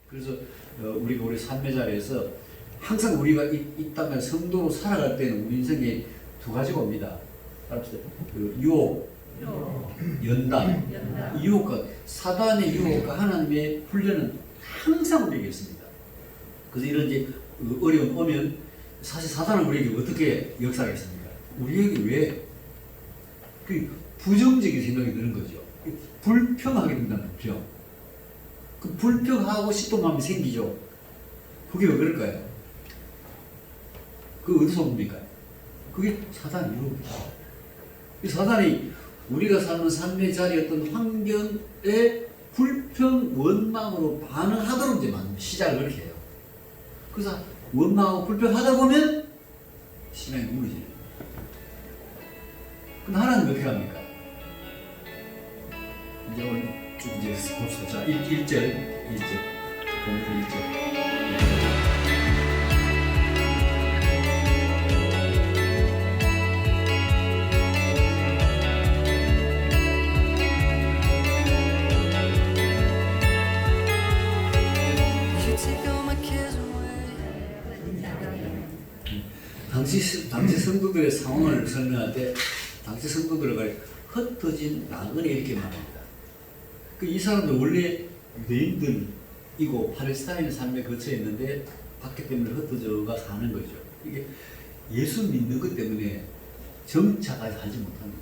그래서 우리가 우리 삶의 자리에서 항상 우리가 있다면 성도로 살아갈 때는 우리 인생에 두 가지가 옵니다. 따라합시다. 그 유혹, 연단. 유혹과 사단의 유혹과 하나님의 훈련은 항상 우리에게 있습니다. 그래서 이런 이제 어려움 오면 사실 사단은 우리에게 어떻게 역사하겠습니까? 우리에게 왜 그 부정적인 생각이 드는 거죠. 불평하게 된다는 불평. 그 불평하고 싶은 마음이 생기죠. 그게 왜 그럴까요? 그 어디서 옵니까? 그게 사단의 유혹이죠. 사단이 우리가 사는 삶의 자리 어떤 환경에 불평, 원망으로 반응하도록 이제 시작을 그렇게 해요. 그래서 원망하고 불평하다 보면 신앙이 무너지는 거예요. 근데 하나님은 어떻게 합니까? 이제 오늘 쭉 이제 봅시다. 자, 1절. 본문 1절. 당시 성도들의 상황을 설명할 때 당시 성도들을 흩어진 나그네 이렇게 말합니다. 이 사람들 원래 유대인들이고 팔레스타인 삶에 거쳐 있는데 박해 때문에 흩어져가 사는 거죠. 이게 예수 믿는 것 때문에 정착까지 하지 못하는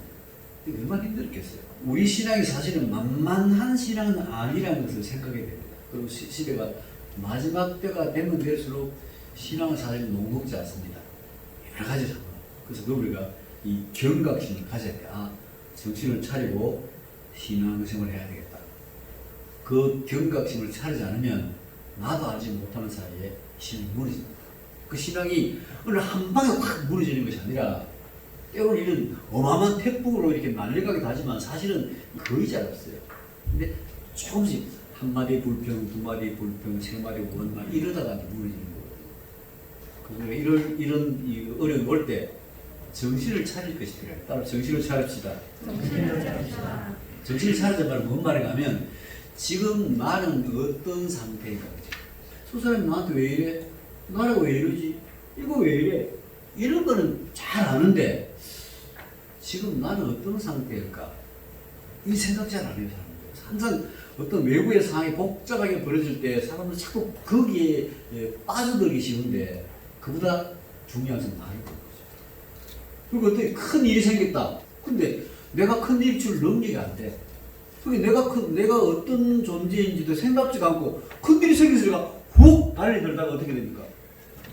거예요. 얼마나 힘들겠어요. 우리 신앙이 사실은 만만한 신앙은 아니라는 것을 생각해야 됩니다. 그리고 시대가 마지막 때가 되면 될수록 신앙은 사실 녹록지 않습니다. 여러 가지 상황. 그래서 우리가 이 경각심을 가져야 돼. 정신을 차리고 신앙생활을 해야 되겠다. 그 경각심을 차리지 않으면 나도 알지 못하는 사이에 신앙이 무너집니다. 그 신앙이 어느 한 방에 확 무너지는 것이 아니라 때로는 이런 어마어마한 태풍으로 이렇게 날려가기도 하지만 사실은 거의 잘 없어요. 근데 조금씩 한 마디 불평, 두 마디 불평, 세 마디 원망 이러다가 무너지는 거거든요. 이런 어려움이 올 때 정신을 차릴 것이 필요해요. 따로 정신을 차립시다. 정신을 차리자 말은 뭔 말인가 하면 지금 나는 어떤 상태인가. 저 사람이 나한테 왜 이래? 나라고 왜 이러지? 이거 왜 이래? 이런 거는 잘 아는데 지금 나는 어떤 상태일까? 이 생각 잘 안 해요. 항상 어떤 외부의 상황이 복잡하게 벌어질 때 사람은 자꾸 거기에 빠져들기 쉬운데 그보다 중요한 것은 나일 거죠. 그리고 어떻게 큰 일이 생겼다. 근데 내가 큰 일일 줄 능력이 안 돼. 그러니까 내가 어떤 존재인지도 생각지도 않고 큰 일이 생겨서 내가 훅 달려들다가 어떻게 됩니까?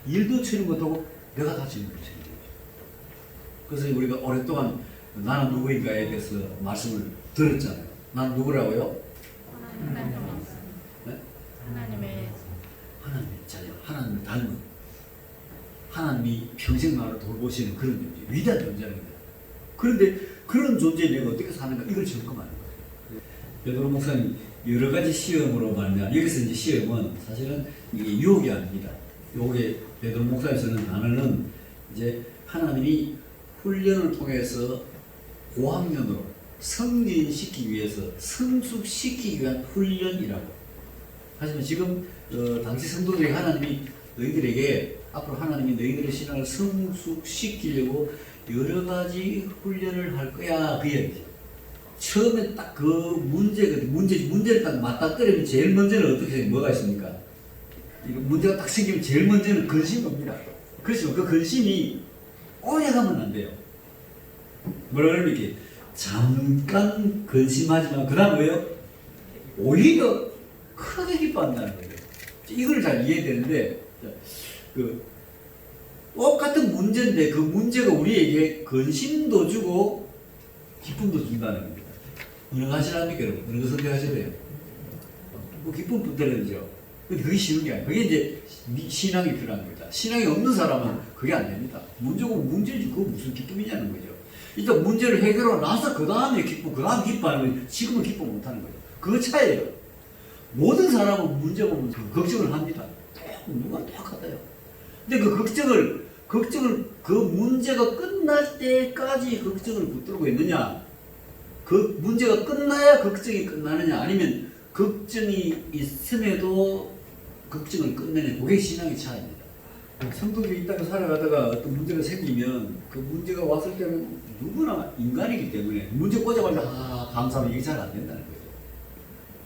일도 처리 못하고 내가 다치는 일이 생겨요. 그래서 우리가 오랫동안 나는 누구인가에 대해서 말씀을 들었잖아요. 난 누구라고요? 하나님의 자녀, 하나님을 닮은, 하나님이 평생 나를 돌보시는 그런 존재, 위대한 존재라는 거예요. 그런데 그런 존재에 내가 어떻게 사는가 이걸 점검하는 거예요. 베드로 목사님 여러 가지 시험으로 말하면 여기서 이제 시험은 사실은 이게 유혹이 아닙니다. 요게 베드로 목사에서는 나는 이제 하나님이 훈련을 통해서 고학년으로 성진시키기 위해서 성숙시키기 위한 훈련이라고. 하지만 지금 당시 성도들에게 하나님이 너희들에게 앞으로 하나님이 너희들의 신앙을 성숙시키려고 여러 가지 훈련을 할 거야 그 얘기죠. 처음에 딱 그 문제를 딱 맞닥뜨리면 제일 먼저는 어떻게 생각해요? 뭐가 있습니까? 이거 문제가 딱 생기면 제일 먼저는 근심이 옵니다. 그렇지만 그 근심이 오래 가면 안 돼요. 뭐라 그러면 이렇게 잠깐 근심하지만 그 다음 왜요? 오히려 크게 기뻐한다는 거예요. 이걸 잘 이해되는데 똑같은 문제인데 그 문제가 우리에게 근심도 주고 기쁨도 준다는 겁니다. 어느 거 하시랍니까 여러분? 어느 거 선택하셔야 돼요? 뭐 기쁨 붙들어야죠. 근데 그게 쉬운 게 아니에요. 그게 이제 신앙이 필요한 겁니다. 신앙이 없는 사람은 그게 안 됩니다. 문제고 문제지 그거 무슨 기쁨이냐는 거죠. 일단 문제를 해결하고 나서 그 다음에 기쁨, 그 다음 기뻐하는 지금은 기뻐 못하는 거예요. 그 차이예요. 모든 사람은 문제가 오면 걱정을 합니다. 누가 똑같아요. 근데 그 걱정을 그 문제가 끝날 때까지 걱정을 붙들고 있느냐, 그 문제가 끝나야 걱정이 끝나느냐, 아니면 걱정이 있음에도 걱정을 끝내는 그게 신앙의 차이입니다. 성도들이 이 땅에 살아가다가 어떤 문제가 생기면 그 문제가 왔을 때는 누구나 인간이기 때문에 문제 꽂아가지고 감사하면 이게 잘 안 된다는 거죠.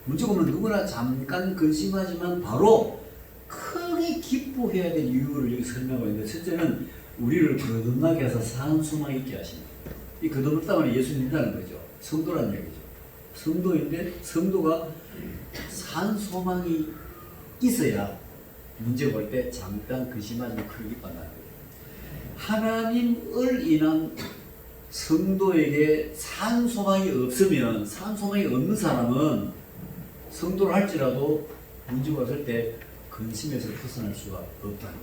문제가 오면 누구나 잠깐 근심하지만 바로 크게 기뻐해야 될 이유를 여기 설명하고 있는데, 첫째는 우리를 거듭나게 해서 산소망 있게 하십니다. 이 거듭났다면 예수 믿는다는 거죠. 성도라는 얘기죠. 성도인데 성도가 산소망이 있어야 문제가 올 때 잠깐 근심하지만 크게 기뻐한다는 거예요. 하나님을 인한 성도에게 산소망이 없으면, 산소망이 없는 사람은 성도를 할지라도 문제가 왔을 때 근심에서 벗어날 수가 없다는 거예요.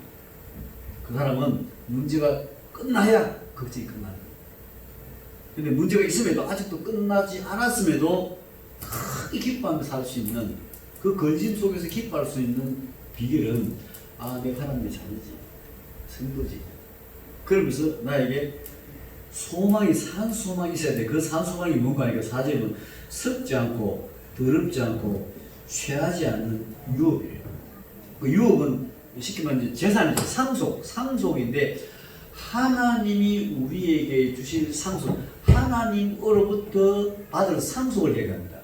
그 사람은 문제가 끝나야 걱정이 끝나는 거예요. 근데 문제가 있음에도 아직도 끝나지 않았음에도 크게 기뻐하며 살 수 있는, 그 근심 속에서 기뻐할 수 있는 비결은 내가 하나님의 자녀지, 성도지. 그러면서 나에게 소망이, 산소망이 있어야 돼. 그 산소망이 뭔가 하니까 4절은 썩지 않고 더럽지 않고 취하지 않는 유업이에요. 그 유업은 쉽게 말하면 재산이죠. 상속인데 하나님이 우리에게 주실 상속, 하나님으로부터 받을 상속을 얘기합니다.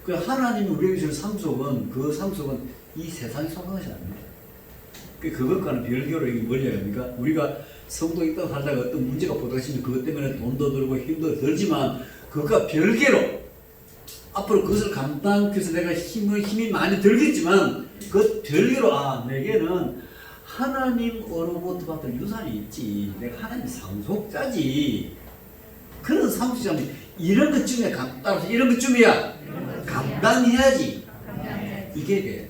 그 하나님이 우리에게 주실 상속은, 그 상속은 이 세상에 속한 것이 아닙니다. 그것과는 별개로 이게 뭘 얘기합니까? 우리가 성도 있다고 살다가 어떤 문제가 보닥치면 그것 때문에 돈도 들고 힘도 들지만 그것과 별개로 앞으로 그것을 감당하기 위해서 내가 힘이 많이 들겠지만 그 별개로 내게는 하나님으로부터 받을 유산이 있지, 내가 하나님 상속자지, 그런 상속자면 이런 것쯤에 따라서 이런 것쯤이야 감당해야지, 이게 돼.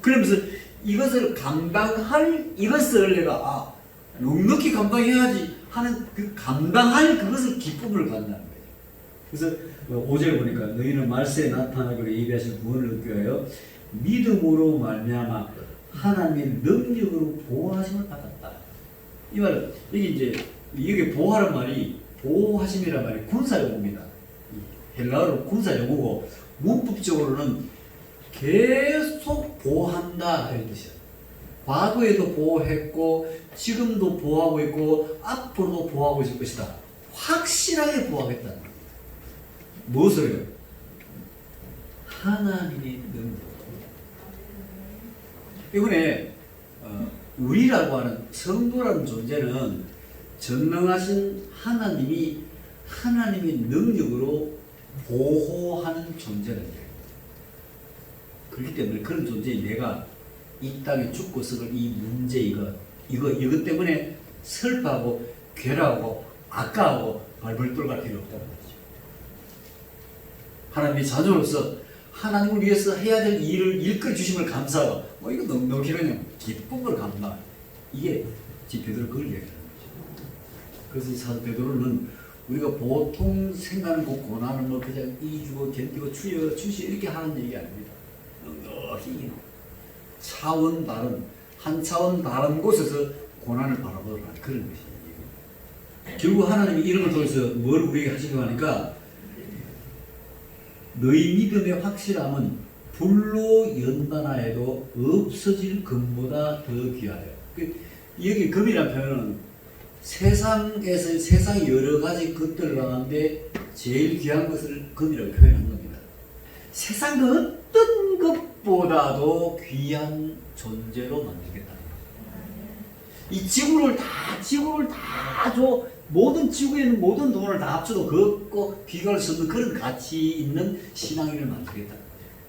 그러면서 이것을 감당할, 이것을 내가 넉넉히 감당해야지 하는 그 감당할 그것을 기쁨을 갖는다는 거예요. 그래서 5절에 보니까 너희는 말세에 나타나기로 예비하신 구원을 얻기 위하여 믿음으로 말미암아 하나님의 능력으로 보호하심을 받았다. 이 말은 이게 보호하는 말이, 보호하심이란 말이 군사용어입니다. 헬라어로 군사용어고 문법적으로는 계속 보호한다 이런 뜻이야. 과거에도 보호했고 지금도 보호하고 있고 앞으로도 보호하고 있을 것이다. 확실하게 보호하겠다는 겁니다. 무엇을요? 하나님의 능력. 이번에 우리라고 하는 성도라는 존재는 전능하신 하나님이 하나님의 능력으로 보호하는 존재는 돼요. 그렇기 때문에 그런 존재인 내가 이 땅에 죽고 썩을 이 문제, 이것 때문에 슬퍼하고 괴로워하고 아까워하고 발벌 떨갈 필요 없다는 거죠. 하나님의 자녀로서 하나님을 위해서 해야 될 일을 일끌 주심을 감사하고 이거 넉넉히 그냥 기쁨을 감당, 이게 베드로 그걸 얘기하는 거죠. 그래서 사도 베드로는 우리가 보통 생각하는 그 고난을 그냥 이기고 견디고 주시 이렇게 하는 얘기 아닙니다. 넉넉히 한 차원 다른 곳에서 고난을 바라보도록 하는 그런 것이에요. 결국 하나님이 이런 걸 통해서 뭘 우리에게 하시려고 하니까, 너희 믿음의 확실함은 불로 연단하여도 없어질 금보다 더 귀하여. 여기 금이라는 표현은 세상의 여러 가지 것들 가운데 제일 귀한 것을 금이라고 표현한 겁니다. 세상 그 어떤 것보다도 귀한 존재로 만들겠다. 이 지구를 다 줘, 모든 지구에 있는 모든 돈을 다 합쳐도 그것과 비교할 수 없는 그런 가치 있는 신앙인을 만들겠다.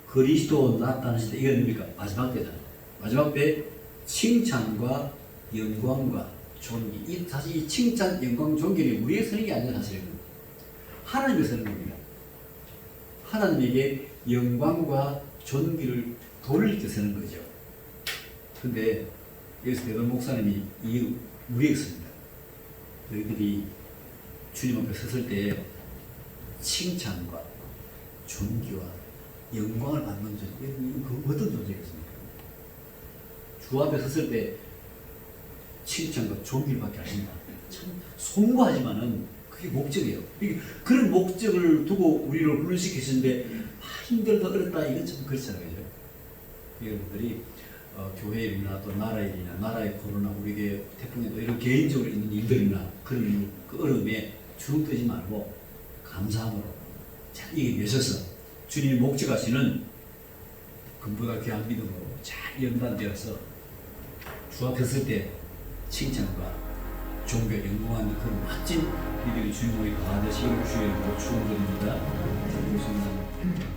그리스도 나타나실 때 이게 뭡니까? 마지막 때잖아요. 마지막 때 칭찬과 영광과 존귀. 사실 이 칭찬, 영광, 존귀는 우리의 선이 아니라 사실은 하나님의 선인 겁니다. 하나님에게 영광과 존귀를 돌릴 때 쓰는 거죠. 근데 여기서 베드로 목사님이 우리에게 씁니다. 너희들이 주님 앞에 섰을 때 칭찬과 존귀와 영광을 받는 존재, 그 어떤 존재겠습니까? 주 앞에 섰을 때 칭찬과 존귀를 받게 하신다. 참 송구하지만은 그게 목적이에요. 그런 목적을 두고 우리를 훈련시키시는데 힘들다 어렵다 이건 좀 그렇잖아요. 여러분들이 교회 일이나 또 나라 일이나 나라의 코로나 우리에게 태풍에도 이런 개인적으로 있는 일들이나 그런 그 어려움에 주눅 들지 말고 감사함으로 잘 이겨내셔서 주님이 목적하시는 금보다 귀한 믿음으로 잘 연단되어서 주 앞에 설 때 칭찬과 존귀 영광하는 그런 멋진 믿음의 주인공이 다 되시기를 주의 이름으로 축원드립니다.